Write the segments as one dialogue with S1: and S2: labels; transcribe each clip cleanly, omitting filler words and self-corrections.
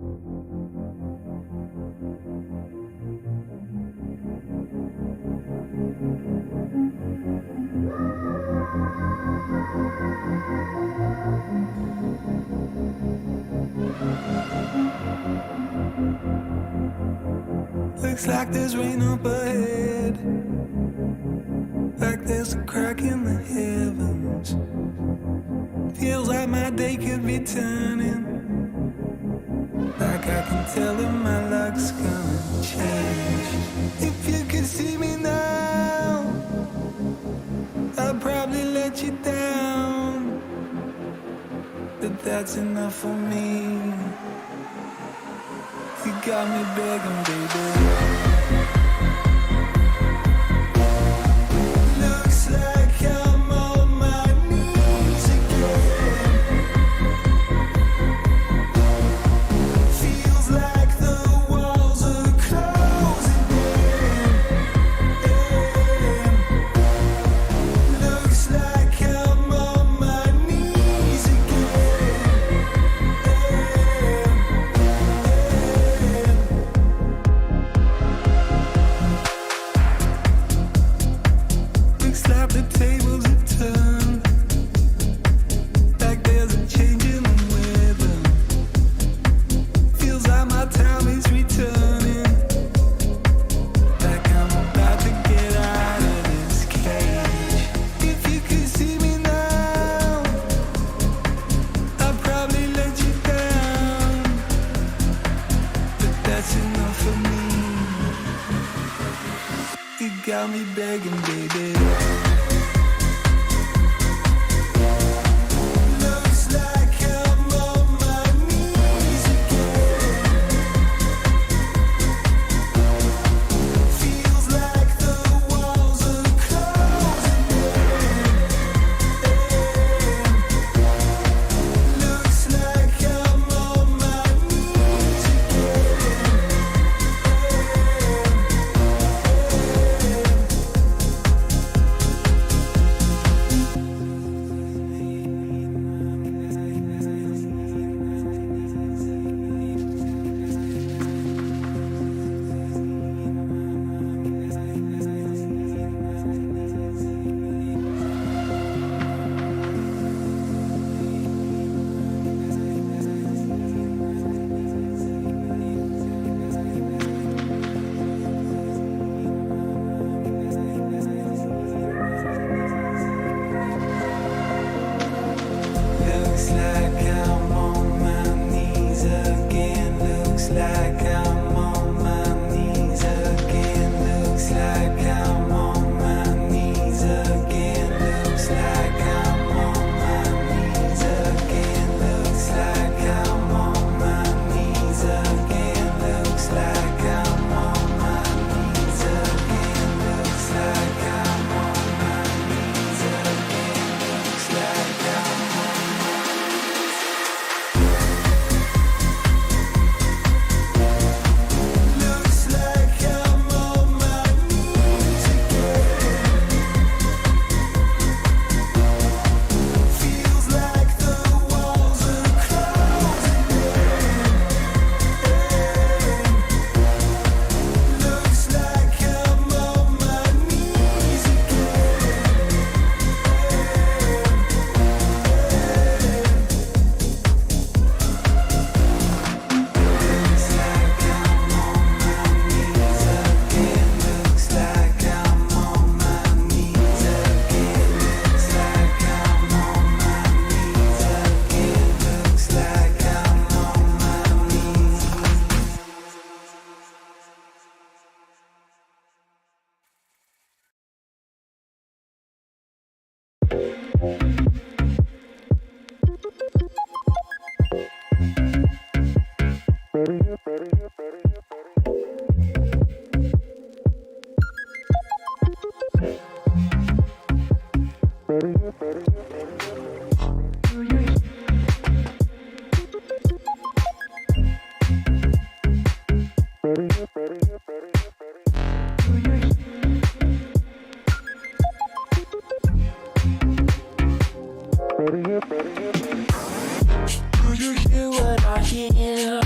S1: Looks like there's rain up ahead, like there's a crack in the heavens. Feels like my day could be turning, like I can tell that my luck's gonna change. If you could see me now, I'd probably let you down, but that's enough for me. You got me begging, baby. Looks like I'm on my knees again. Feels like the walls are closing in. Looks like I'm on my knees again. Looks like the tables have turned, like there's a change in the weather. Feels like my time is returning, like I'm about to get out of this cage. If you could see me now, I'd probably let you down, but that's enough for me. You got me begging, baby. Looks like I'm on my knees again. Feels like the walls are closing in. Looks like I'm on my knees again. Looks like I'm on my knees again. Looks like I'm on my knees again. Looks like I'm on my knees again. Looks like I'm on my knees again. Looks like I'm on my knees again. Looks like I'm on my knees again. Looks like I'm on my knees again. Looks like I'm Looks like I'm on my knees again. Feels like the walls are closing in. Looks like I'm on my knees again. Looks like I'm on my knees again. Looks like I'm on my knees again. Looks like I'm on my knees again. Looks like I'm on my knees. Do you hear what I hear?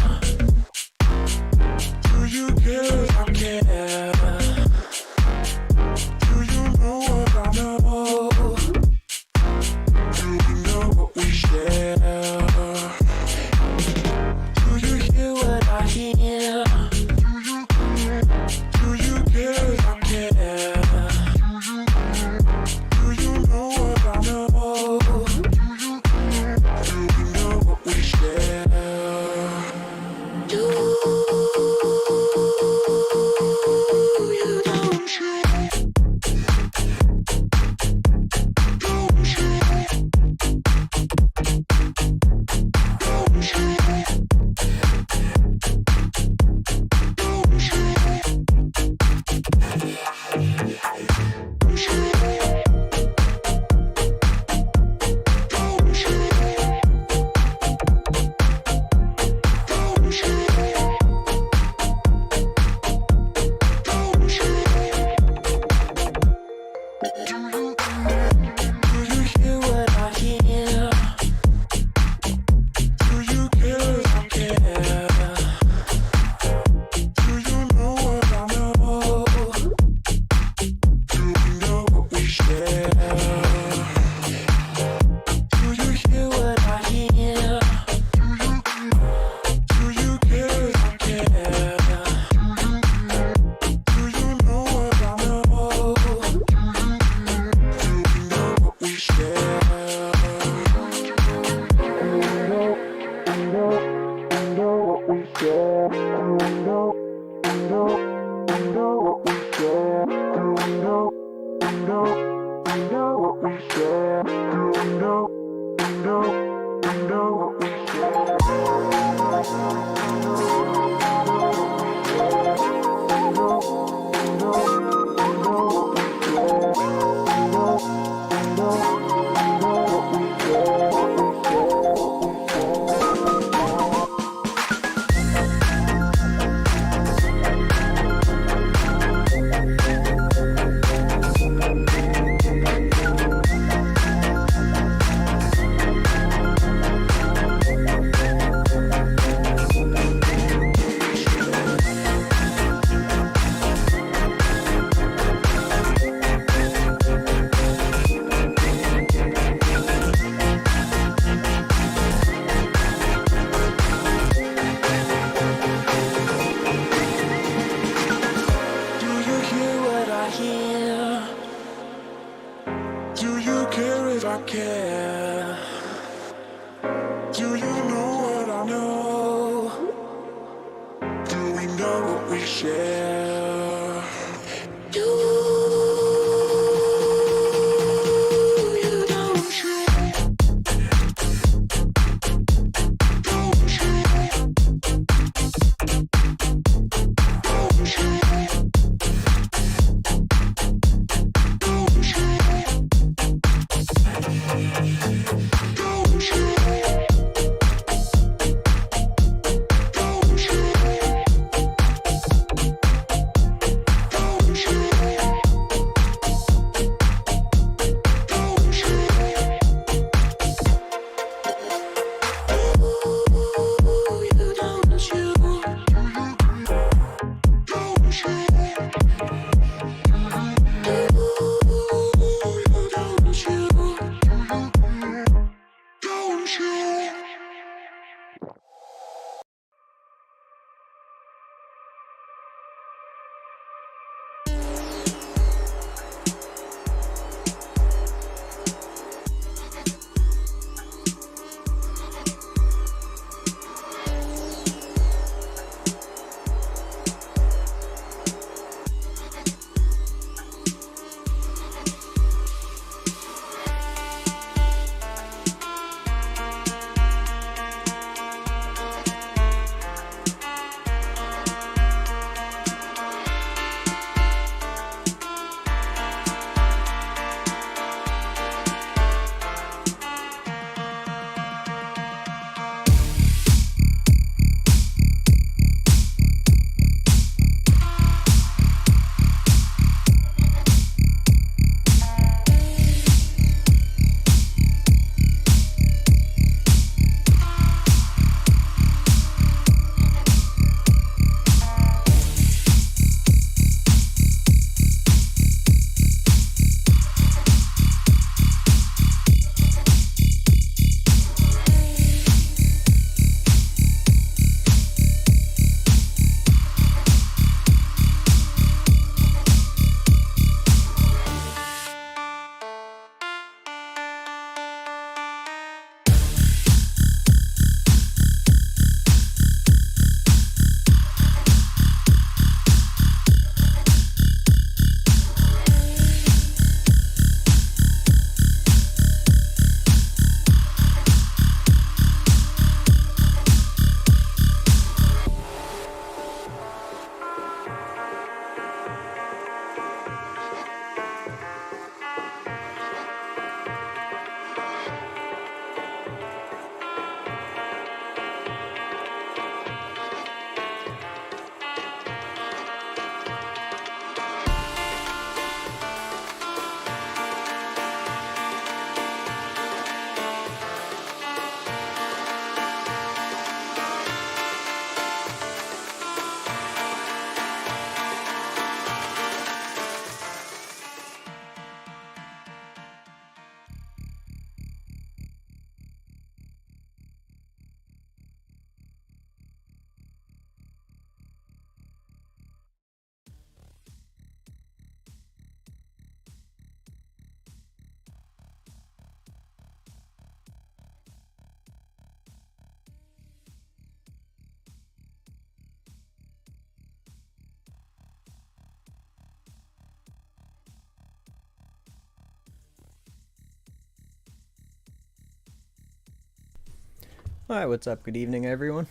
S2: Alright, what's up? Good evening, everyone.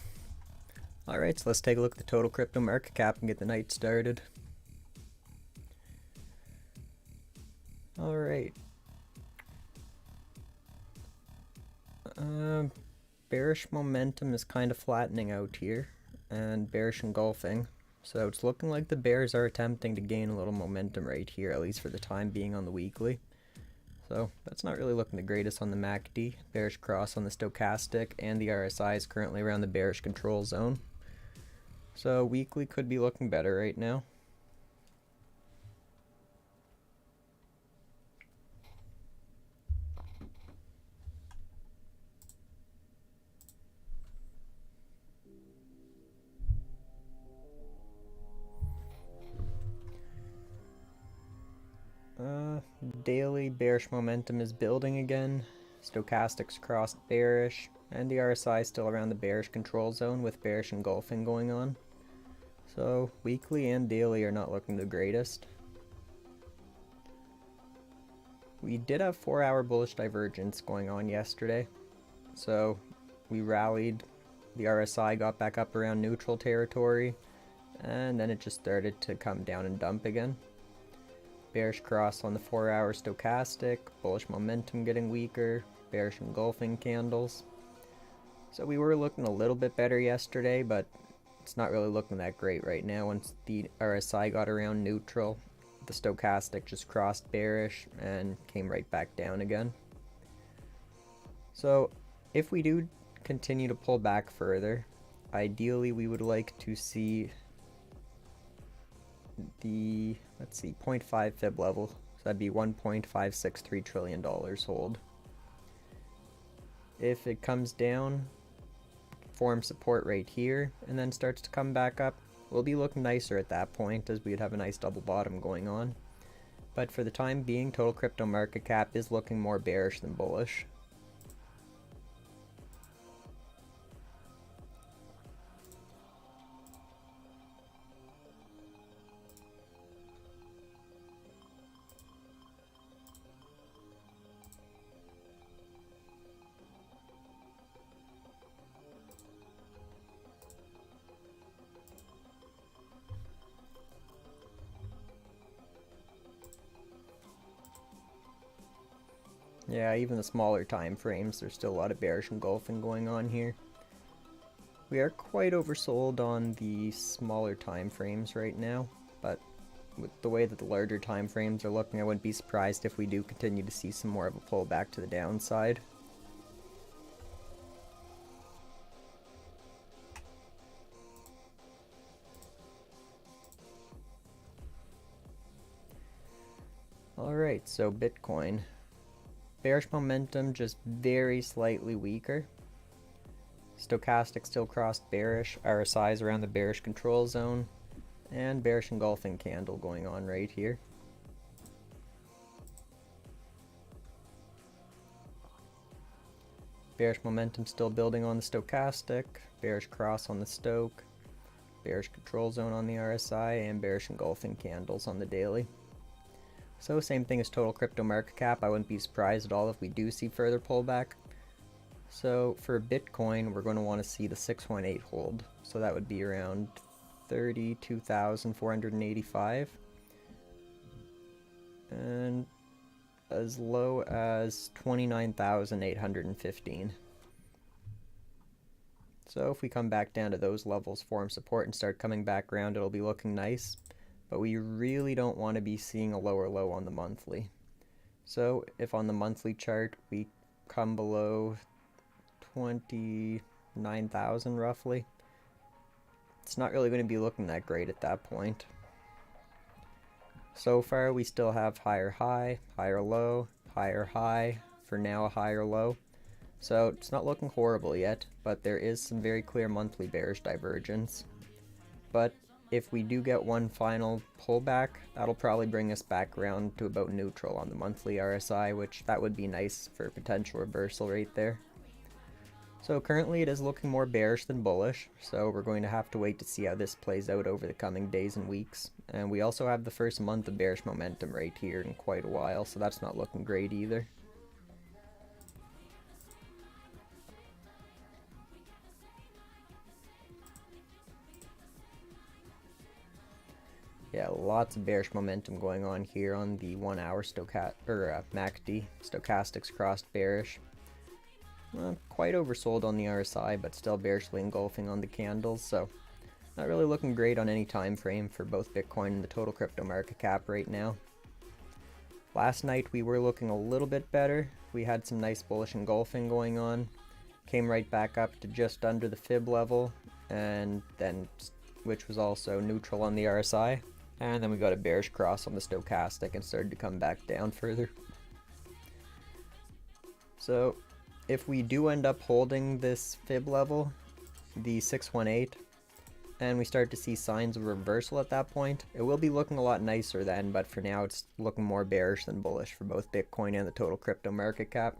S2: Alright, so let's take a look at the total crypto market cap and get the night started. Alright. Bearish momentum is kind of flattening out here, and bearish engulfing. So it's looking like the bears are attempting to gain a little momentum right here, at least for the time being on the weekly. So that's not really looking the greatest on the MACD. Bearish cross on the stochastic, and the RSI is currently around the bearish control zone. So weekly could be looking better right now. Daily bearish momentum is building again. Stochastics crossed bearish, and the RSI is still around the bearish control zone with bearish engulfing going on. So weekly and daily are not looking the greatest. We did have 4-hour bullish divergence going on yesterday. So we rallied, the RSI got back up around neutral territory, and then it just started to come down and dump again. Bearish cross on the 4-hour stochastic, bullish momentum getting weaker, bearish engulfing candles. So we were looking a little bit better yesterday, but it's not really looking that great right now. Once the RSI got around neutral, the stochastic just crossed bearish and came right back down again. So if we do continue to pull back further, ideally we would like to see the, let's see, 0.5 fib level, so that'd be $1.563 trillion hold. If it comes down, form support right here, and then starts to come back up, we'll be looking nicer at that point, as we'd have a nice double bottom going on. But for the time being, total crypto market cap is looking more bearish than bullish. Yeah, even the smaller time frames, there's still a lot of bearish engulfing going on here. We are quite oversold on the smaller time frames right now, but with the way that the larger time frames are looking, I wouldn't be surprised if we do continue to see some more of a pullback to the downside. Alright, so Bitcoin. Bearish momentum, just very slightly weaker. Stochastic still crossed bearish, RSI is around the bearish control zone, and bearish engulfing candle going on right here. Bearish momentum still building on the stochastic, bearish cross on the stoke, bearish control zone on the RSI, and bearish engulfing candles on the daily. So same thing as total crypto market cap. I wouldn't be surprised at all if we do see further pullback. So for Bitcoin, we're going to want to see the 618 hold. So that would be around 32,485. And as low as 29,815. So if we come back down to those levels, form support, and start coming back around, it'll be looking nice. But we really don't want to be seeing a lower low on the monthly. So if on the monthly chart we come below 29,000 roughly, it's not really going to be looking that great at that point. So far we still have higher high, higher low, higher high, for now a higher low. So it's not looking horrible yet, but there is some very clear monthly bearish divergence. But if we do get one final pullback, that'll probably bring us back around to about neutral on the monthly RSI, which that would be nice for a potential reversal right there. So currently it is looking more bearish than bullish, so we're going to have to wait to see how this plays out over the coming days and weeks. And we also have the first month of bearish momentum right here in quite a while, so that's not looking great either. Yeah, lots of bearish momentum going on here on the 1 hour MACD. Stochastics crossed bearish. Quite oversold on the RSI, but still bearishly engulfing on the candles, so not really looking great on any time frame for both Bitcoin and the total crypto market cap right now. Last night we were looking a little bit better. We had some nice bullish engulfing going on. Came right back up to just under the fib level, and then which was also neutral on the RSI. And then we got a bearish cross on the stochastic and started to come back down further. So if we do end up holding this fib level, the 618, and we start to see signs of reversal at that point, it will be looking a lot nicer then, but for now it's looking more bearish than bullish for both Bitcoin and the total crypto market cap.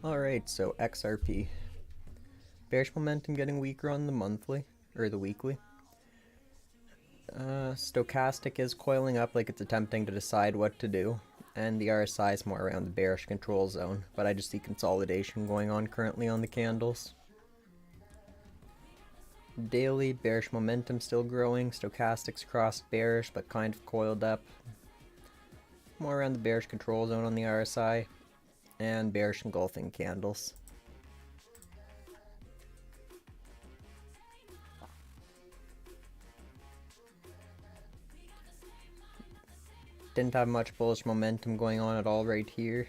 S2: Alright, so XRP. Bearish momentum getting weaker on the monthly, or the weekly. Stochastic is coiling up like it's attempting to decide what to do, and the RSI is more around the bearish control zone, but I just see consolidation going on currently on the candles. Daily, bearish momentum still growing, stochastics crossed bearish but kind of coiled up. More around the bearish control zone on the RSI, and bearish engulfing candles. Didn't have much bullish momentum going on at all right here,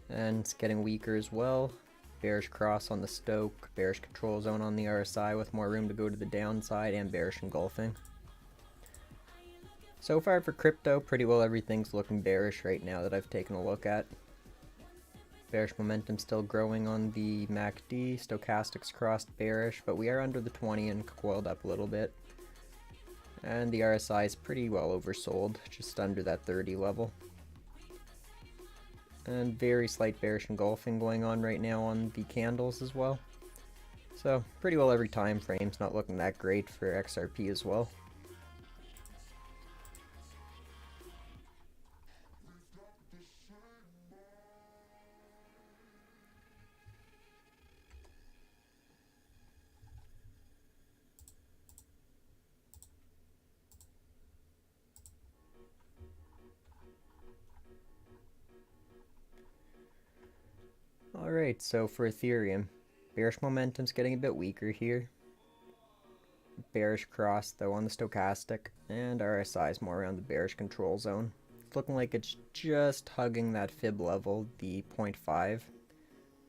S2: and it's getting weaker as well. Bearish cross on the stoke, bearish control zone on the RSI with more room to go to the downside, and bearish engulfing. So far for crypto, pretty well everything's looking bearish right now that I've taken a look at. Bearish momentum still growing on the MACD, stochastics crossed bearish, but we are under the 20 and coiled up a little bit. And the RSI is pretty well oversold, just under that 30 level. And very slight bearish engulfing going on right now on the candles as well. So pretty well every time frame's not looking that great for XRP as well. Alright, so for Ethereum, bearish momentum's getting a bit weaker here. Bearish cross though on the stochastic, and RSI is more around the bearish control zone. It's looking like it's just hugging that fib level, the 0.5,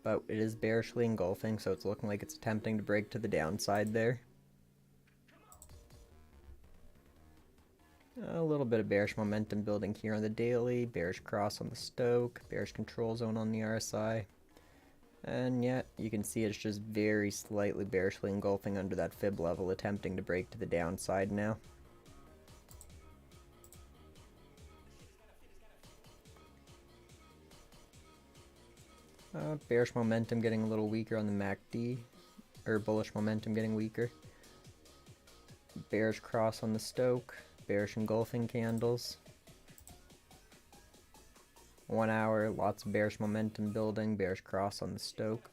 S2: but it is bearishly engulfing, so it's looking like it's attempting to break to the downside there. A little bit of bearish momentum building here on the daily, bearish cross on the stoke, bearish control zone on the RSI. And yet, you can see it's just very slightly bearishly engulfing under that fib level, attempting to break to the downside now. Bearish momentum getting a little weaker on the MACD, or bullish momentum getting weaker. Bearish cross on the stoke, bearish engulfing candles. 1 hour, lots of bearish momentum building, bearish cross on the stoke.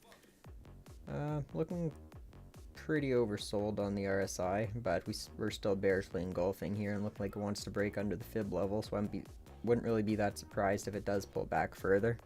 S2: Looking pretty oversold on the RSI, but we're still bearishly engulfing here and look like it wants to break under the fib level, so I wouldn't really be that surprised if it does pull back further.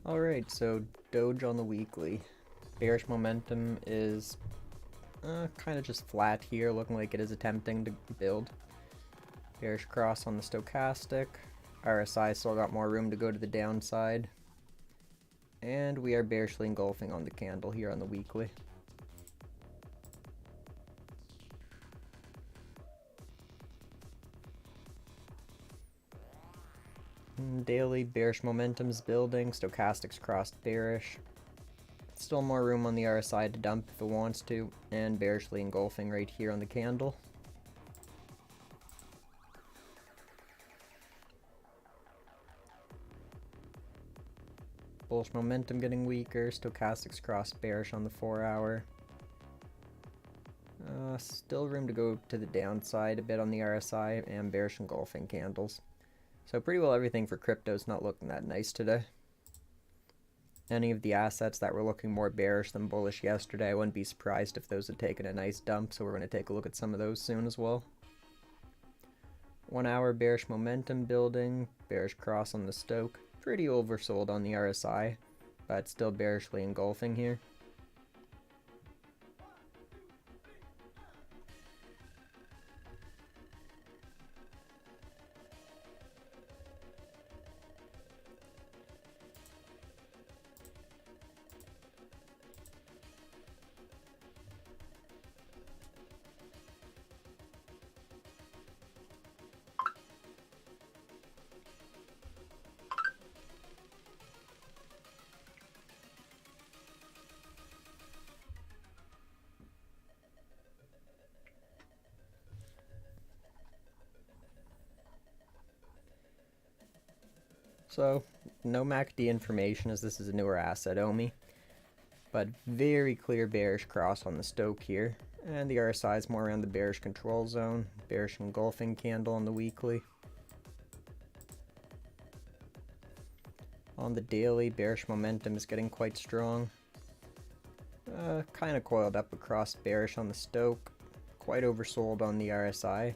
S2: Alright, so Doge on the weekly. Bearish momentum is kind of just flat here, looking like it is attempting to build. Bearish cross on the stochastic. RSI still got more room to go to the downside. And we are bearishly engulfing on the candle here on the weekly. Daily bearish momentum's building, stochastics crossed bearish. Still more room on the RSI to dump if it wants to, and bearishly engulfing right here on the candle. Bullish momentum getting weaker, stochastics crossed bearish on the 4-hour. Still room to go to the downside a bit on the RSI, and bearish engulfing candles. So pretty well everything for crypto's not looking that nice today. Any of the assets that were looking more bearish than bullish yesterday, I wouldn't be surprised if those had taken a nice dump, so we're going to take a look at some of those soon as well. 1 hour bearish momentum building, bearish cross on the Stoke, pretty oversold on the RSI, but still bearishly engulfing here. So, no MACD information as this is a newer asset, OMI, but very clear bearish cross on the Stoke here, and the RSI is more around the bearish control zone, bearish engulfing candle on the weekly. On the daily, bearish momentum is getting quite strong. Kind of coiled up across bearish on the Stoke, quite oversold on the RSI.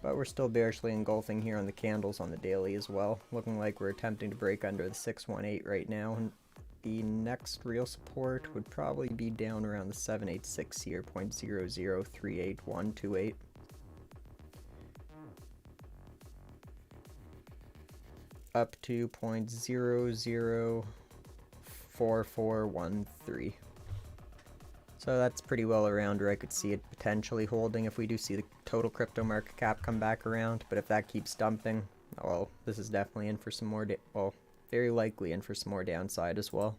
S2: But we're still bearishly engulfing here on the candles on the daily as well. Looking like we're attempting to break under the 618 right now. And the next real support would probably be down around the 786 here, 0.0038128. Up to 0.004413. So that's pretty well around where I could see it potentially holding if we do see the total crypto market cap come back around. But if that keeps dumping, well, this is definitely in for some more, well, very likely in for some more downside as well.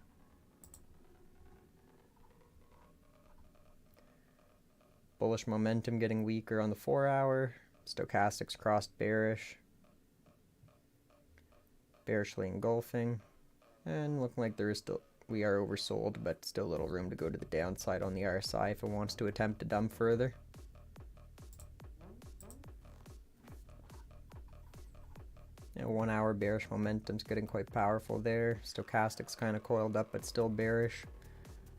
S2: Bullish momentum getting weaker on the 4-hour. Stochastics crossed bearish. Bearishly engulfing. And looking like there is still... we are oversold, but still little room to go to the downside on the RSI if it wants to attempt to dump further. Now 1 hour bearish momentum's getting quite powerful there. Stochastics kind of coiled up, but still bearish.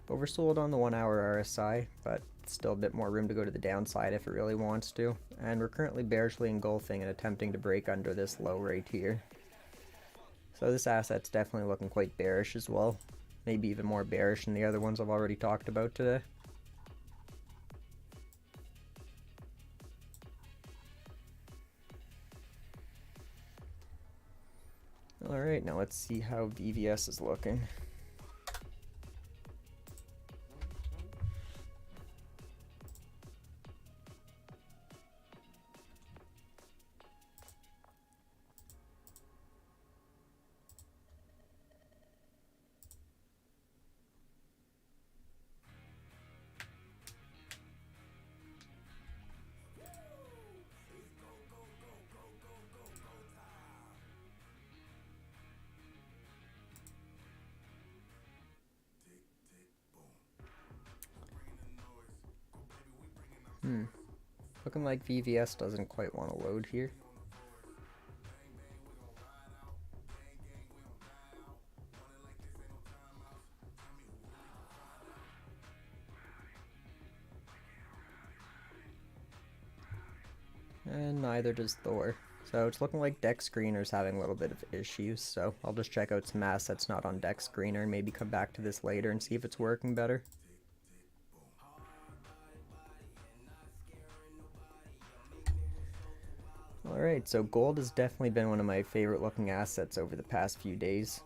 S2: Oversold on the 1 hour RSI, but still a bit more room to go to the downside if it really wants to. And we're currently bearishly engulfing and attempting to break under this low right here. So this asset's definitely looking quite bearish as well. Maybe even more bearish than the other ones I've already talked about today. Alright, now let's see how VVS is looking. Looking like VVS doesn't quite want to load here. And neither does Thor. So it's looking like Deck Screener's having a little bit of issues, so I'll just check out some assets not on Deck Screener and maybe come back to this later and see if it's working better. Alright, so gold has definitely been one of my favorite looking assets over the past few days.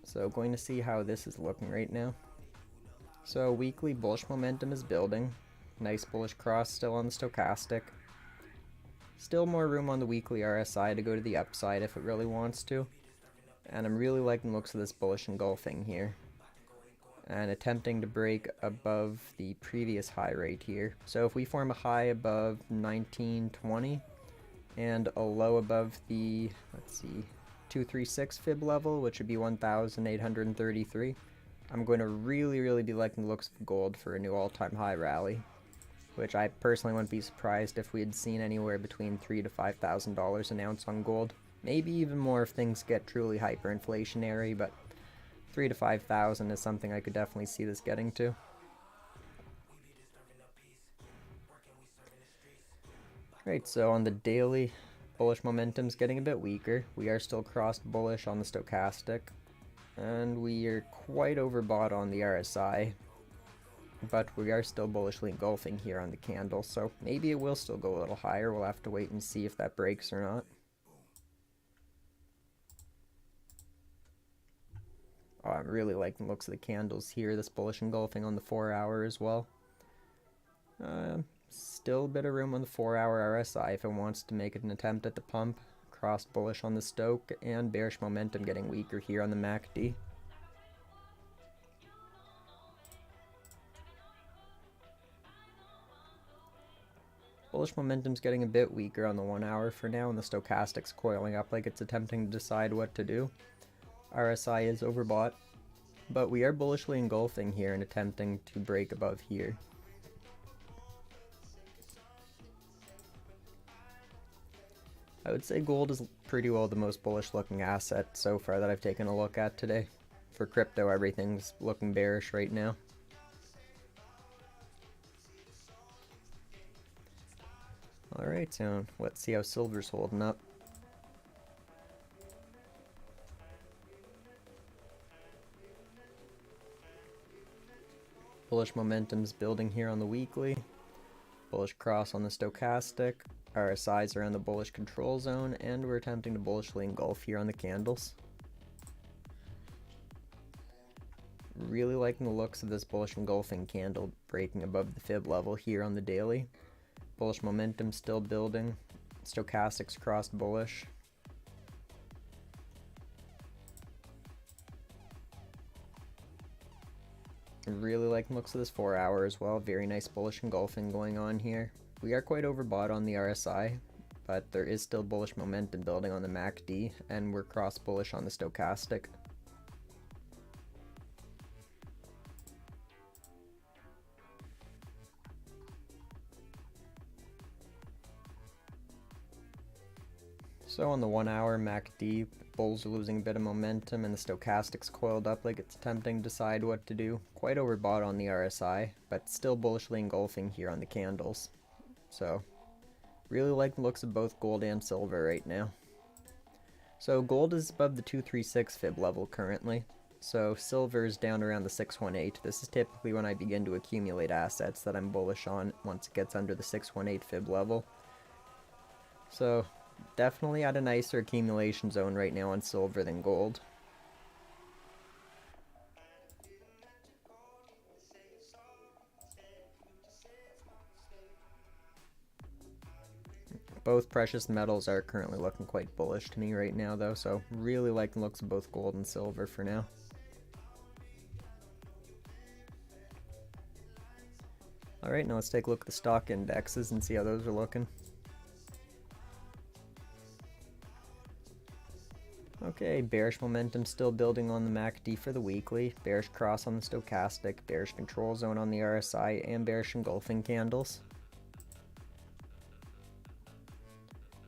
S2: So going to see how this is looking right now. So weekly bullish momentum is building. Nice bullish cross still on the stochastic. Still more room on the weekly RSI to go to the upside if it really wants to. And I'm really liking the looks of this bullish engulfing here. And attempting to break above the previous high right here. So if we form a high above 1920 and a low above the, let's see, 236 fib level, which would be 1,833, I'm going to really be liking the looks of gold for a new all-time high rally, which I personally wouldn't be surprised if we had seen anywhere between $3,000 to $5,000 an ounce on gold. Maybe even more if things get truly hyperinflationary, but 3,000 to 5,000 is something I could definitely see this getting to. Right, so on the daily, bullish momentum's getting a bit weaker. We are still crossed bullish on the stochastic, and we are quite overbought on the RSI, but we are still bullishly engulfing here on the candle, so maybe it will still go a little higher. We'll have to wait and see if that breaks or not. Oh, I'm really liking the looks of the candles here, this bullish engulfing on the 4 hour as well. Still a bit of room on the 4 hour RSI if it wants to make an attempt at the pump. Cross bullish on the Stoke, and bearish momentum getting weaker here on the MACD. Bullish momentum's getting a bit weaker on the 1 hour for now, and the stochastic's coiling up like it's attempting to decide what to do. RSI is overbought, but we are bullishly engulfing here and attempting to break above here. I would say gold is pretty well the most bullish looking asset so far that I've taken a look at today. For crypto, everything's looking bearish right now. Alright, so let's see how silver's holding up. Bullish momentum's building here on the weekly. Bullish cross on the stochastic. RSI's around the bullish control zone, and we're attempting to bullishly engulf here on the candles. Really liking the looks of this bullish engulfing candle breaking above the fib level here on the daily. Bullish momentum still building. Stochastics crossed bullish. Really liking the looks of this 4 hour as well. Very nice bullish engulfing going on here. We are quite overbought on the RSI, but there is still bullish momentum building on the MACD, and we're cross bullish on the stochastic. So on the 1 hour MACD, bulls are losing a bit of momentum, and the stochastic's coiled up like it's attempting to decide what to do. Quite overbought on the RSI, but still bullishly engulfing here on the candles. So, really like the looks of both gold and silver right now. So gold is above the 236 fib level currently. So silver is down around the 618. This is typically when I begin to accumulate assets that I'm bullish on once it gets under the 618 fib level. So definitely at a nicer accumulation zone right now on silver than gold. Both precious metals are currently looking quite bullish to me right now though, so really liking the looks of both gold and silver for now. Alright, now let's take a look at the stock indexes and see how those are looking. Okay, bearish momentum still building on the MACD for the weekly, bearish cross on the stochastic, bearish control zone on the RSI, and bearish engulfing candles.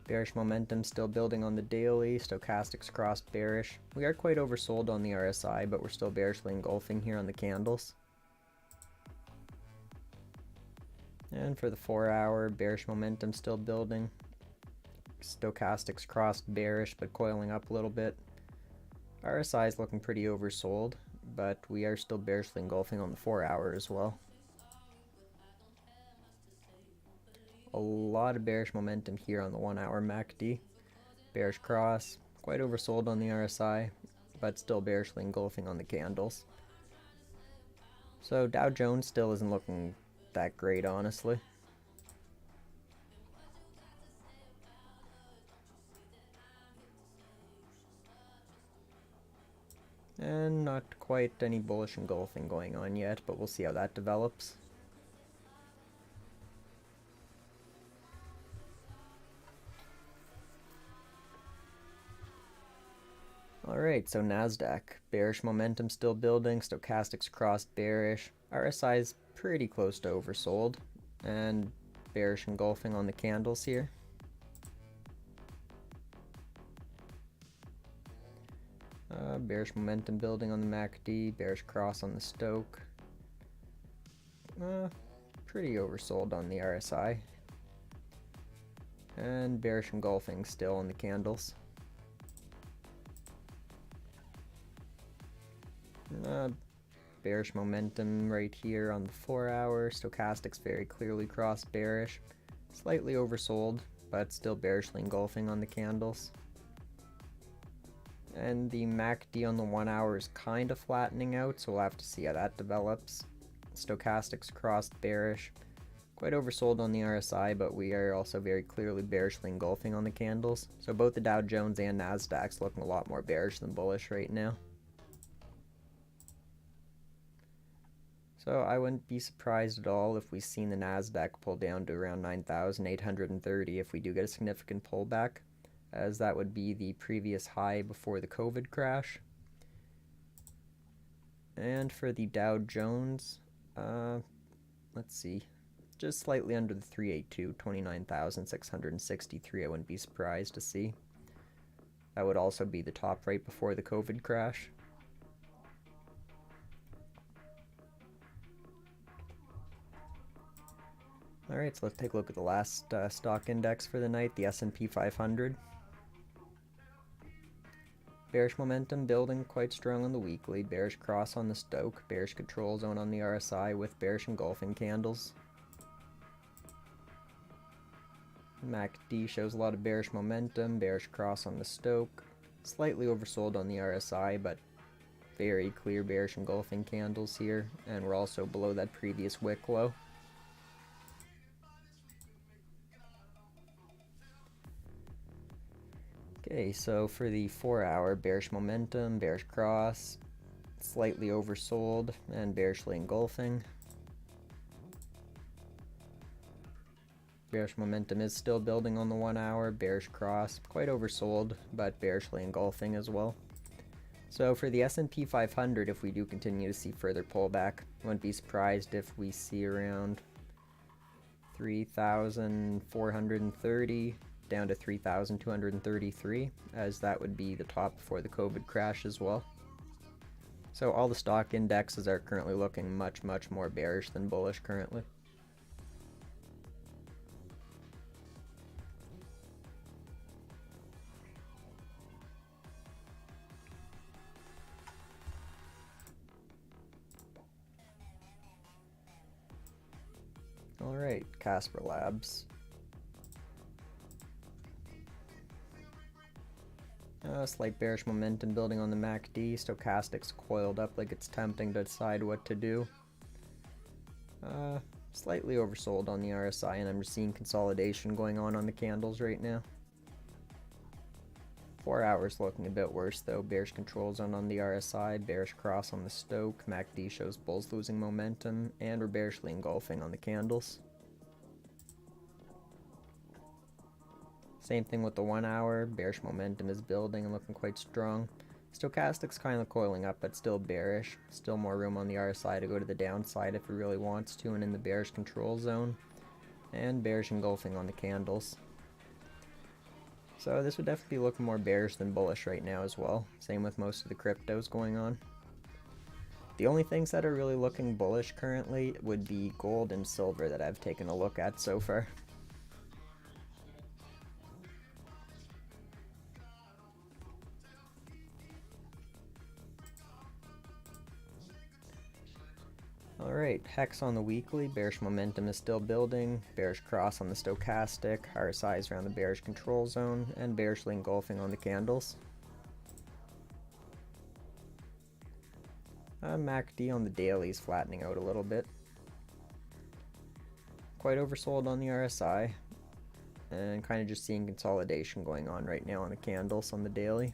S2: Bearish momentum still building on the daily, stochastics crossed bearish. We are quite oversold on the RSI, but we're still bearishly engulfing here on the candles. And for the 4 hour, bearish momentum still building. Stochastics crossed bearish, but coiling up a little bit. RSI is looking pretty oversold, but we are still bearishly engulfing on the 4 hour as well. A lot of bearish momentum here on the 1 hour MACD. Bearish cross, quite oversold on the RSI, but still bearishly engulfing on the candles. So Dow Jones still isn't looking that great, honestly. And not quite any bullish engulfing going on yet, but we'll see how that develops. Alright, so Nasdaq, bearish momentum still building, stochastics crossed bearish, RSI is pretty close to oversold, and bearish engulfing on the candles here. Bearish momentum building on the MACD, bearish cross on the Stoke. Pretty oversold on the RSI. And bearish engulfing still on the candles. Bearish momentum right here on the 4 hour. Stochastics very clearly crossed bearish. Slightly oversold, but still bearishly engulfing on the candles. And the MACD on the 1 hour is kind of flattening out, so we'll have to see how that develops. Stochastics crossed bearish. Quite oversold on the RSI, but we are also very clearly bearishly engulfing on the candles. So both the Dow Jones and Nasdaq's looking a lot more bearish than bullish right now. So I wouldn't be surprised at all if we've seen the Nasdaq pull down to around 9,830 if we do get a significant pullback, as that would be the previous high before the COVID crash. And for the Dow Jones, let's see, just slightly under the 382, 29,663, I wouldn't be surprised to see. That would also be the top right before the COVID crash. Alright, so let's take a look at the last stock index for the night, the S&P 500. Bearish momentum building quite strong on the weekly, bearish cross on the Stoke, bearish control zone on the RSI with bearish engulfing candles. MACD shows a lot of bearish momentum, bearish cross on the Stoke, slightly oversold on the RSI, but very clear bearish engulfing candles here, and we're also below that previous wick low. Okay, so for the 4 hour, bearish momentum, bearish cross, slightly oversold, and bearishly engulfing. Bearish momentum is still building on the 1 hour, bearish cross, quite oversold, but bearishly engulfing as well. So for the S&P 500, if we do continue to see further pullback, I wouldn't be surprised if we see around 3,430 down to 3,233, as that would be the top before the COVID crash as well. So all the stock indexes are currently looking much more bearish than bullish currently. Alright, Casper Labs. Slight bearish momentum building on the MACD, stochastics coiled up like it's tempting to decide what to do. Slightly oversold on the RSI, and I'm just seeing consolidation going on the candles right now. 4 hours looking a bit worse though, bearish control zone on the RSI, bearish cross on the Stoke, MACD shows bulls losing momentum, and we're bearishly engulfing on the candles. Same thing with the 1 hour, bearish momentum is building and looking quite strong. Stochastics kind of coiling up, but still bearish. Still more room on the RSI to go to the downside if it really wants to, and in the bearish control zone. And bearish engulfing on the candles. So this would definitely be looking more bearish than bullish right now as well. Same with most of the cryptos going on. The only things that are really looking bullish currently would be gold and silver that I've taken a look at so far. Alright, Hex on the weekly, bearish momentum is still building, bearish cross on the stochastic, RSI is around the bearish control zone, and bearishly engulfing on the candles. MACD on the daily is flattening out a little bit. Quite oversold on the RSI, and kind of just seeing consolidation going on right now on the candles on the daily.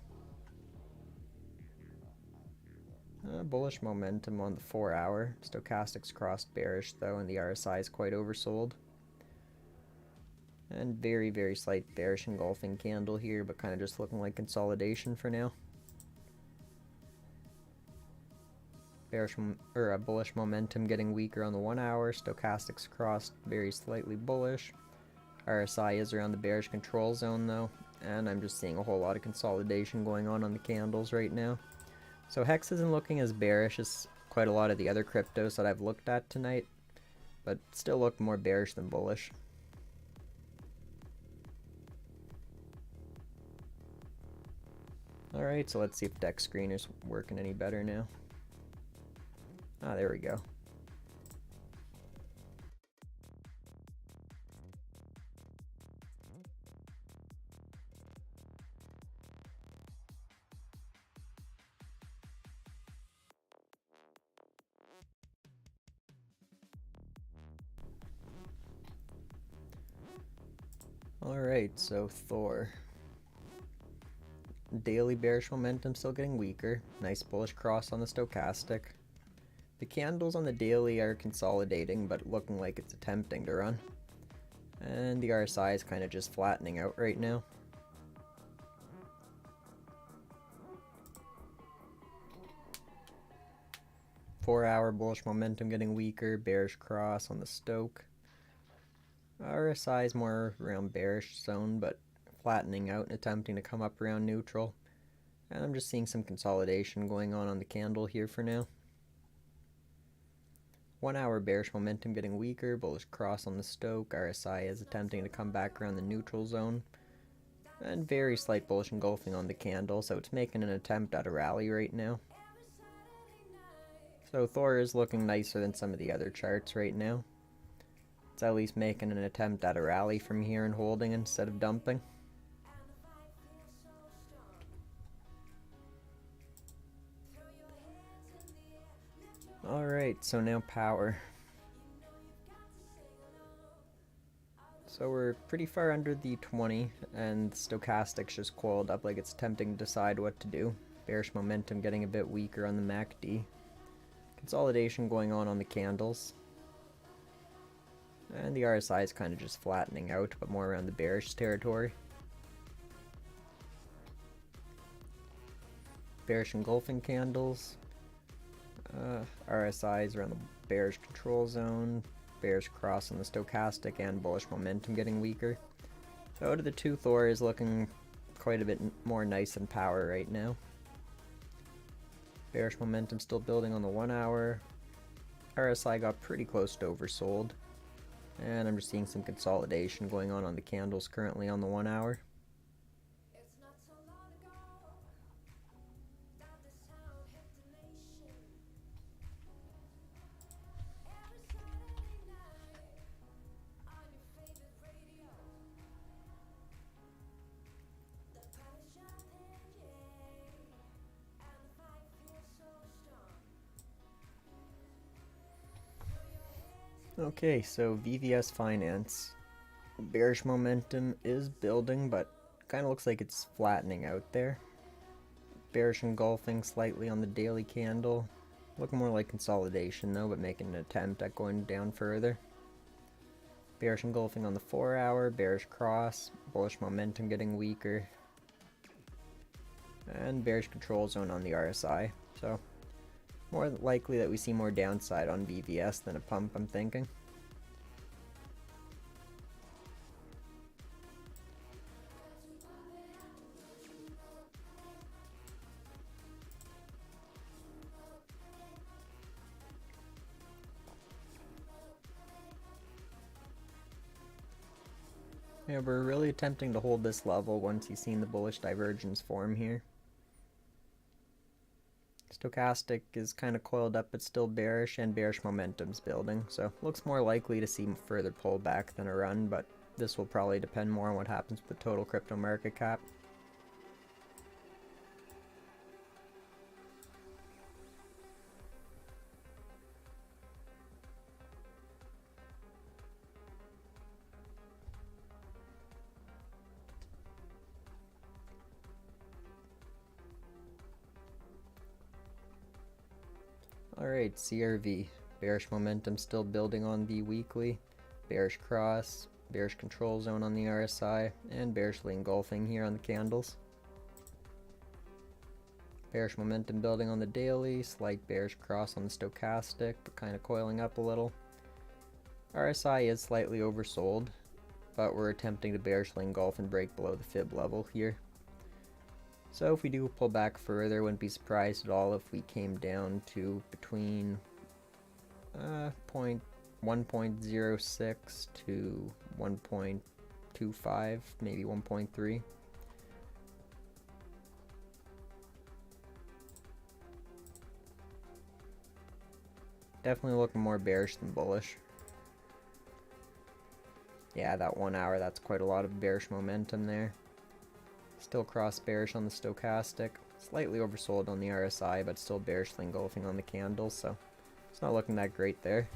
S2: Bullish momentum on the 4-hour. Stochastics crossed bearish though, and the RSI is quite oversold. And very, very slight bearish engulfing candle here, but kind of just looking like consolidation for now. Bullish momentum getting weaker on the 1-hour. Stochastics crossed very slightly bullish. RSI is around the bearish control zone though, and I'm just seeing a whole lot of consolidation going on the candles right now. So Hex isn't looking as bearish as quite a lot of the other cryptos that I've looked at tonight, but still look more bearish than bullish. Alright, so let's see if Deck Screen is working any better now. Ah, there we go. Alright, so Thor. Daily bearish momentum still getting weaker. Nice bullish cross on the stochastic. The candles on the daily are consolidating, but looking like it's attempting to run. And the RSI is kind of just flattening out right now. Four-hour bullish momentum getting weaker. Bearish cross on the stoke. RSI is more around bearish zone, but flattening out and attempting to come up around neutral. And I'm just seeing some consolidation going on the candle here for now. 1-hour bearish momentum getting weaker, bullish cross on the stoke. RSI is attempting to come back around the neutral zone. And very slight bullish engulfing on the candle, so it's making an attempt at a rally right now. So Thor is looking nicer than some of the other charts right now. It's at least making an attempt at a rally from here and holding instead of dumping. Alright, so now power. So we're pretty far under the 20, and stochastics just coiled up like it's attempting to decide what to do. Bearish momentum getting a bit weaker on the MACD. Consolidation going on the candles. And the RSI is kind of just flattening out, but more around the bearish territory. Bearish engulfing candles. RSI is around the bearish control zone. Bearish cross on the stochastic, and bullish momentum getting weaker. So out of the two, Thor is looking quite a bit more nice in power right now. Bearish momentum still building on the 1-hour. RSI got pretty close to oversold. And I'm just seeing some consolidation going on the candles currently on the 1-hour. Okay, so VVS Finance. Bearish momentum is building, but kind of looks like it's flattening out there. Bearish engulfing slightly on the daily candle. Looking more like consolidation though, but making an attempt at going down further. Bearish engulfing on the 4-hour, bearish cross, bullish momentum getting weaker. And bearish control zone on the RSI. So more likely that we see more downside on VVS than a pump, I'm thinking. Yeah, we're really attempting to hold this level once you've seen the bullish divergence form here. Stochastic is kind of coiled up but still bearish, and bearish momentum's building, so looks more likely to see further pullback than a run, but this will probably depend more on what happens with the total crypto market cap. Alright, CRV. Bearish momentum still building on the weekly. Bearish cross, bearish control zone on the RSI, and bearishly engulfing here on the candles. Bearish momentum building on the daily, slight bearish cross on the stochastic, but kind of coiling up a little. RSI is slightly oversold, but we're attempting to bearishly engulf and break below the fib level here. So if we do pull back further, wouldn't be surprised at all if we came down to between 1.06 to 1.25, maybe 1.3. Definitely looking more bearish than bullish. Yeah, that 1 hour, that's quite a lot of bearish momentum there. Still cross bearish on the stochastic. Slightly oversold on the RSI, but still bearishly engulfing on the candles, so it's not looking that great there.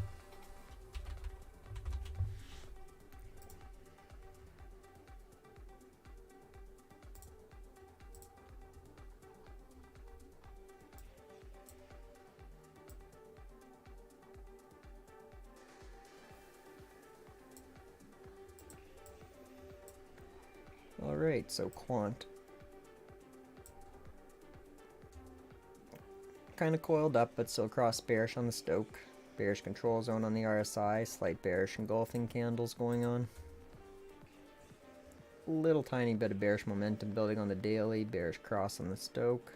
S2: Alright, so Quant. Kind of coiled up, but still cross bearish on the stoke. Bearish control zone on the RSI, slight bearish engulfing candles going on. Little tiny bit of bearish momentum building on the daily, bearish cross on the stoke.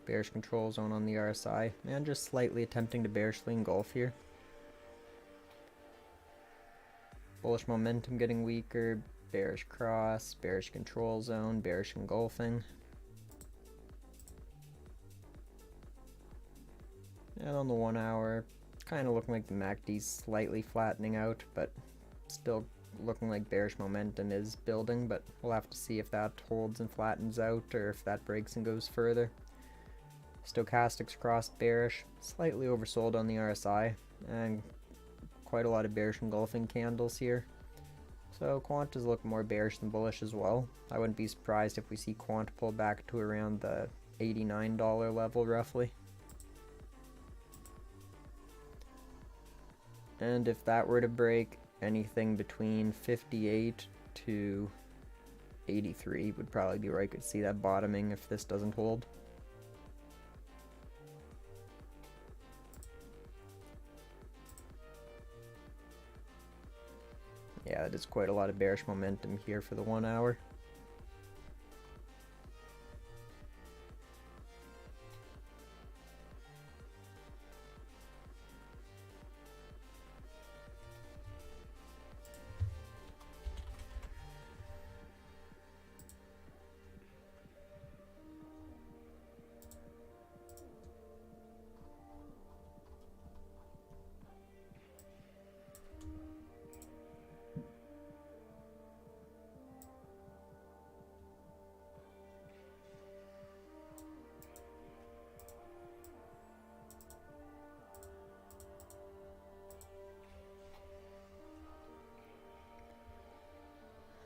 S2: Bearish control zone on the RSI, and just slightly attempting to bearishly engulf here. Bullish momentum getting weaker. Bearish cross, bearish control zone, bearish engulfing. And on the 1 hour, kind of looking like the MACD's slightly flattening out, but still looking like bearish momentum is building, but we'll have to see if that holds and flattens out or if that breaks and goes further. Stochastics crossed bearish, slightly oversold on the RSI, and quite a lot of bearish engulfing candles here. So Quant is looking more bearish than bullish as well. I wouldn't be surprised if we see Quant pull back to around the $89 level roughly. And if that were to break, anything between 58 to 83 would probably be where I could see that bottoming if this doesn't hold. Yeah, that is quite a lot of bearish momentum here for the 1 hour.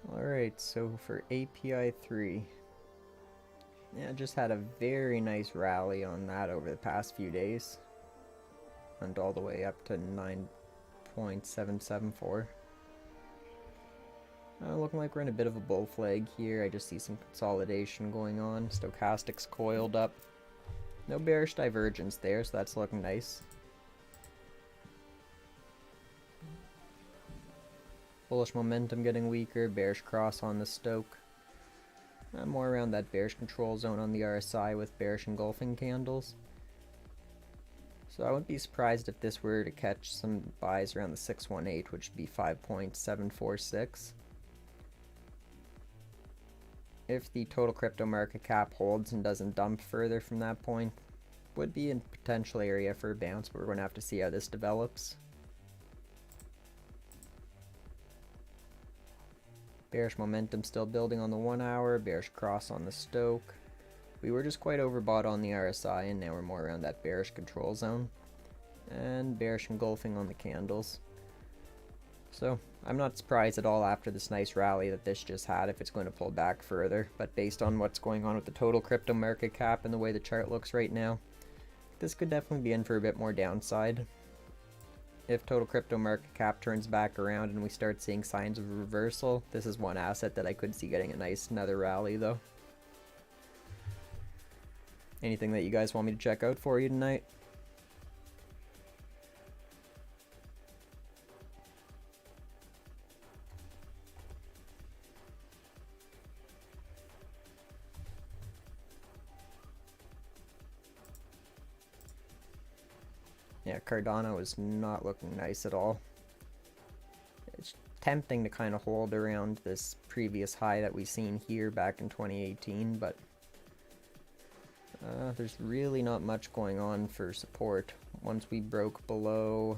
S2: Alright, so for API 3, yeah, just had a very nice rally on that over the past few days. Went all the way up to 9.774. Looking like we're in a bit of a bull flag here. I just see some consolidation going on. Stochastics coiled up. No bearish divergence there, so that's looking nice. Bullish momentum getting weaker, bearish cross on the stoke. More around that bearish control zone on the RSI with bearish engulfing candles. So I wouldn't be surprised if this were to catch some buys around the 618, which would be 5.746. If the total crypto market cap holds and doesn't dump further from that point, would be a potential area for a bounce, but we're going to have to see how this develops. Bearish momentum still building on the 1 hour, bearish cross on the stoke. We were just quite overbought on the RSI, and now we're more around that bearish control zone. And bearish engulfing on the candles. So I'm not surprised at all after this nice rally that this just had if it's going to pull back further. But based on what's going on with the total crypto market cap and the way the chart looks right now, this could definitely be in for a bit more downside. If total crypto market cap turns back around and we start seeing signs of reversal, this is one asset that I could see getting a nice another rally though. Anything that you guys want me to check out for you tonight? Yeah, Cardano is not looking nice at all. It's tempting to kind of hold around this previous high that we've seen here back in 2018, but there's really not much going on for support. Once we broke below,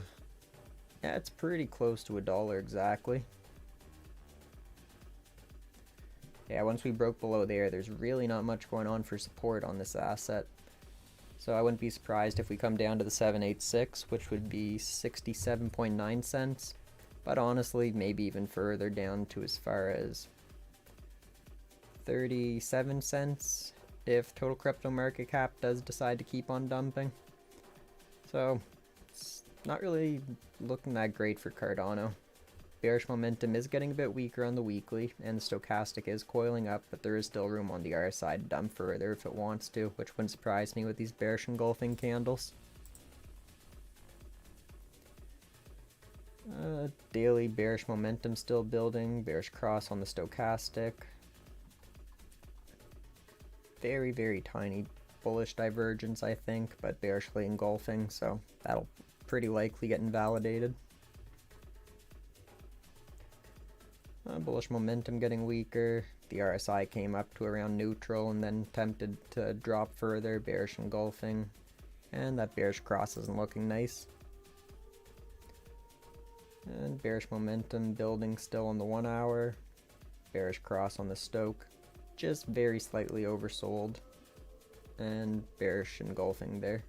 S2: yeah, it's pretty close to $1 exactly. Yeah, once we broke below there's really not much going on for support on this asset. So I wouldn't be surprised if we come down to the 786, which would be 67.9 cents. But honestly, maybe even further down to as far as 37 cents if total crypto market cap does decide to keep on dumping. So it's not really looking that great for Cardano. Bearish momentum is getting a bit weaker on the weekly, and the stochastic is coiling up, but there is still room on the RSI to dump further if it wants to, which wouldn't surprise me with these bearish engulfing candles. Daily bearish momentum still building, bearish cross on the stochastic. Very, very tiny bullish divergence, I think, but bearishly engulfing, so that'll pretty likely get invalidated. Bullish momentum getting weaker. The RSI came up to around neutral and then attempted to drop further, bearish engulfing, and that bearish cross isn't looking nice. And bearish momentum building still on the 1 hour, bearish cross on the stoke, just very slightly oversold, and bearish engulfing there.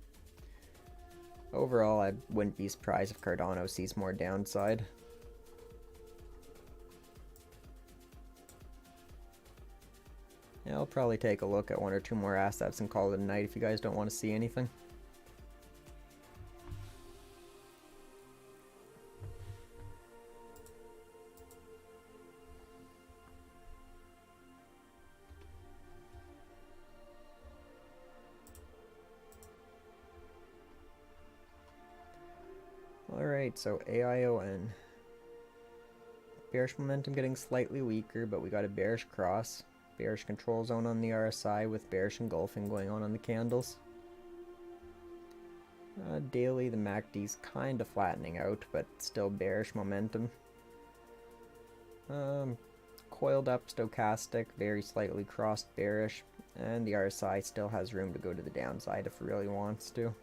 S2: Overall, I wouldn't be surprised if Cardano sees more downside. Yeah, I'll probably take a look at one or two more assets and call it a night if you guys don't want to see anything. Alright, so AION. Bearish momentum getting slightly weaker, but we got a bearish cross. Bearish control zone on the RSI with bearish engulfing going on the candles. Daily, the MACD's kind of flattening out, but still bearish momentum. Coiled up stochastic, very slightly crossed bearish, and the RSI still has room to go to the downside if it really wants to.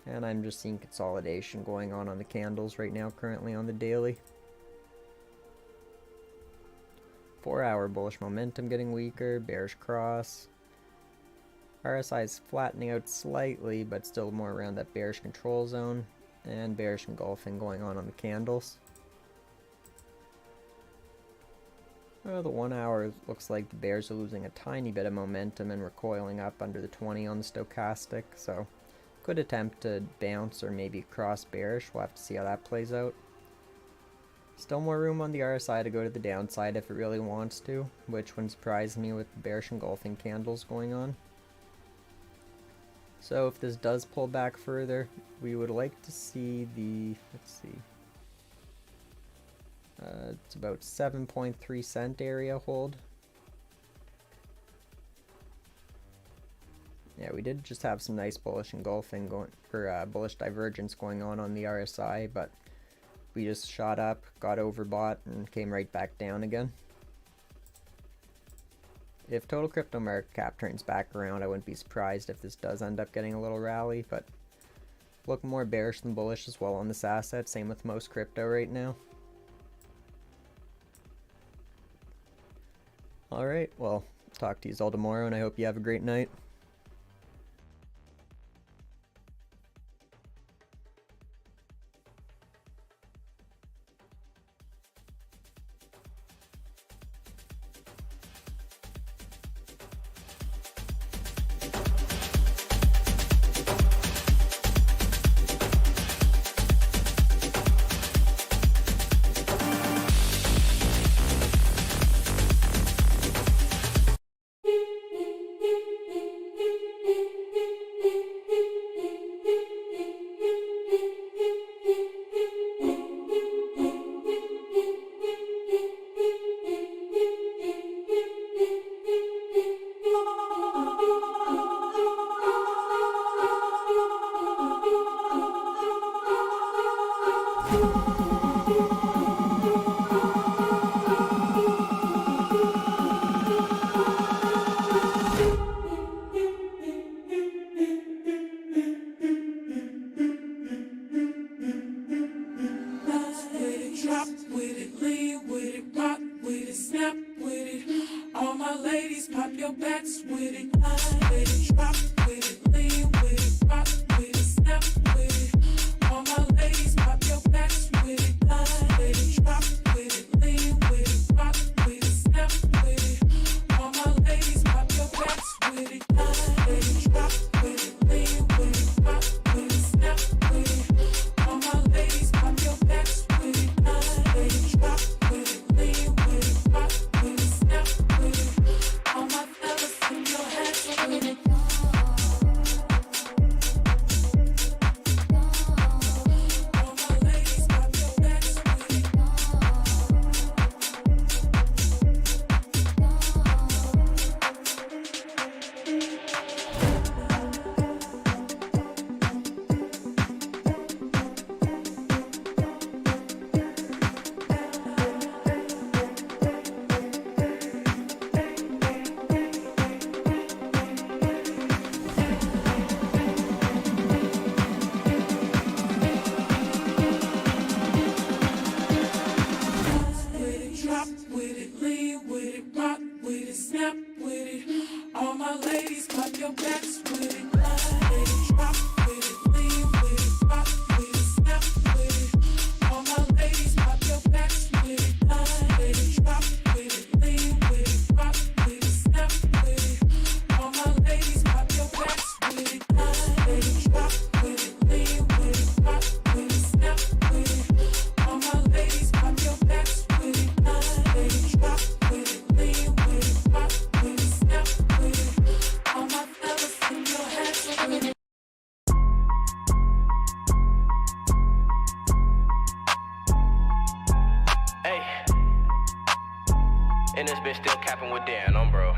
S2: And I'm just seeing consolidation going on the candles right now, currently on the daily. 4 hour bullish momentum getting weaker, bearish cross. RSI is flattening out slightly, but still more around that bearish control zone, and bearish engulfing going on the candles. The 1 hour looks like the bears are losing a tiny bit of momentum and recoiling up under the 20 on the stochastic, so could attempt to bounce or maybe cross bearish. We'll have to see how that plays out. Still more room on the RSI to go to the downside if it really wants to, which wouldn't surprise me with the bearish engulfing candles going on. So if this does pull back further, we would like to see the, let's see, it's about 7.3 cent area hold. Yeah, we did just have some nice bullish engulfing going, or bullish divergence going on the RSI, but we just shot up, got overbought, and came right back down again. If total crypto market cap turns back around, I wouldn't be surprised if this does end up getting a little rally, but look more bearish than bullish as well on this asset, same with most crypto right now. Alright, well, talk to you all tomorrow, and I hope you have a great night.
S3: bitch still capping with Dan, bro.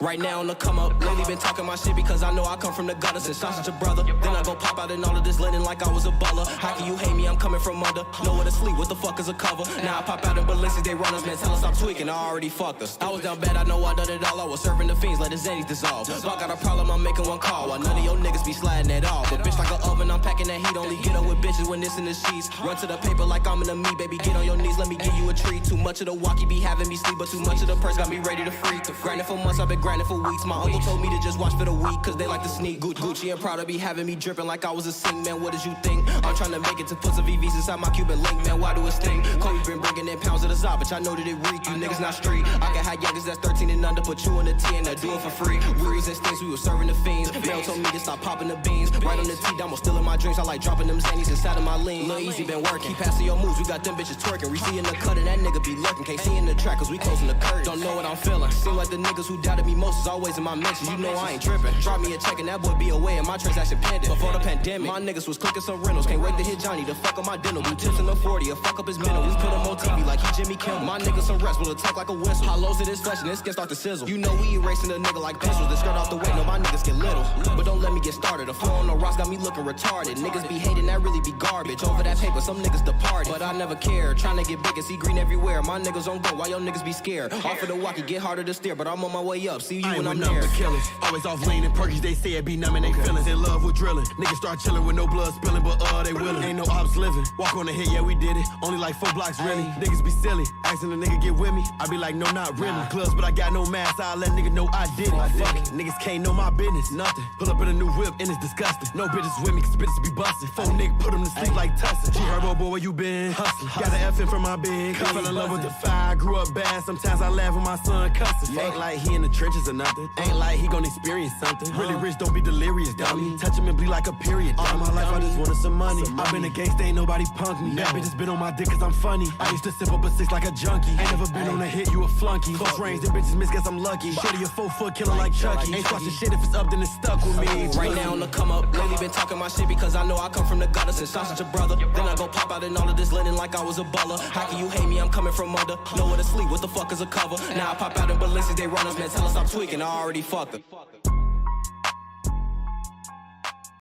S3: Right now on the come up, lately been talking my shit because I know I come from the gutter since I'm such a brother. Then I go pop out in all of this linen like I was a baller. How can you hate me? I'm coming from under. Nowhere to sleep, what the fuck is a cover? Now I pop out in Balenciagas, they runners, man, tell us stop tweaking, I already fucked us. I was down bad, I know I done it all, I was serving the fiends, let the Zennies dissolve. If I got a problem, I'm making one call, while none of your niggas be sliding at all. But bitch like an oven, I'm packing that heat, only get up with bitches when it's in the sheets. Run to the paper like I'm in the meat, baby, get on your knees, let me give you a treat. Too much of the walkie be having me sleep, but too much of the purse got me ready to freak. Grinding for months, I've been grinding for weeks, my uncle told me to just watch for the week, cause they like to sneak. Gucci and Prada be having me dripping like I was a sing, man, what did you think? I'm trying to make it to put some VVs inside my Cuban link, man, why do it sting? Kobe been bringing in pounds of the Zod, but I know that it reek, you niggas not street. I can have youngers that's 13 and under, put you in the T and they'll do it for free. We was in stinks, we was serving the fiends. Mel told me to stop popping the beans. Right on the T, down, still in my dreams, I like dropping them Zannies inside of my lean. Lil' Easy been working, keep passing your moves, we got them bitches twerking. We see in the cut and that nigga be lurking, can't see in the track cause we closing the curtain. Don't know what I'm feeling, seem like the niggas who doubted me most is always in my mentions. You know I ain't tripping. Drop me a check and that boy be away and my transaction pending. Before the pandemic, my niggas was clicking some rentals. Can't wait to hit Johnny to fuck up my dental. Do tips in the 40 or fuck up his mental. We put him on TV like he Jimmy Kimmel. My niggas some rest will attack like a whistle. Hollows in his flesh and his skin start to sizzle. You know we erasing a nigga like pencils. The skirt off the way, no my niggas get little. But don't let me get started. The flow on the rocks got me looking retarded. Niggas be hating, that really be garbage. Over that paper, some niggas departed. But I never care. Trying to get big and see green everywhere. My niggas on go, why your niggas be scared? Off of the walkie, get harder to steer. But I'm on my way up. See you when I'm there.
S4: Killers, always off lean and perkies, they say it be numbing they feelings. In love with drilling. Niggas start chilling with no blood spilling, but they willing. Ain't no ops living. Walk on the hit, yeah, we did it. Only like 4 blocks, really. Niggas be silly. Asking the nigga get with me. I be like, no, not really. Clubs, but I got no mask. I let nigga know I did it. Fuck it. Niggas can't know my business. Nothing. Pull up in a new whip and it's disgusting. No bitches with me, cause bitches be busting. 4 niggas put them to sleep like Tussin. She herbo boy, where you been? Hustling. Got an F in from my bed. Fell in love with the fire. Grew up bad. Sometimes I laugh when my son cussing. Ain't like he in the trenches or nothing. Ain't like he gon' experience something. Really rich, don't be delirious, dummy. Touch him and bleed like a period. All my life I just wanted some money. I been a gangsta, ain't nobody punk me. That bitch just been on my dick cause I'm funny. I used to sip up a 6 like a junkie. Ain't never been on a hit, you a flunky. Close range, them bitches miss, guess I'm lucky. Shorty a 4-foot killer like Chucky. Ain't trusting shit if it's up, then it's stuck with me.
S3: Right now on the come up, lately been talking my shit because I know I come from the gutter since I'm such a brother. Then I go pop out in all of this linen like I was a baller. How can you hate me? I'm coming from under. Nowhere to sleep, what the fuck is a cover? Now I pop out in Balenciagas, they runners, man, tell us stop tweaking, I already fucked her.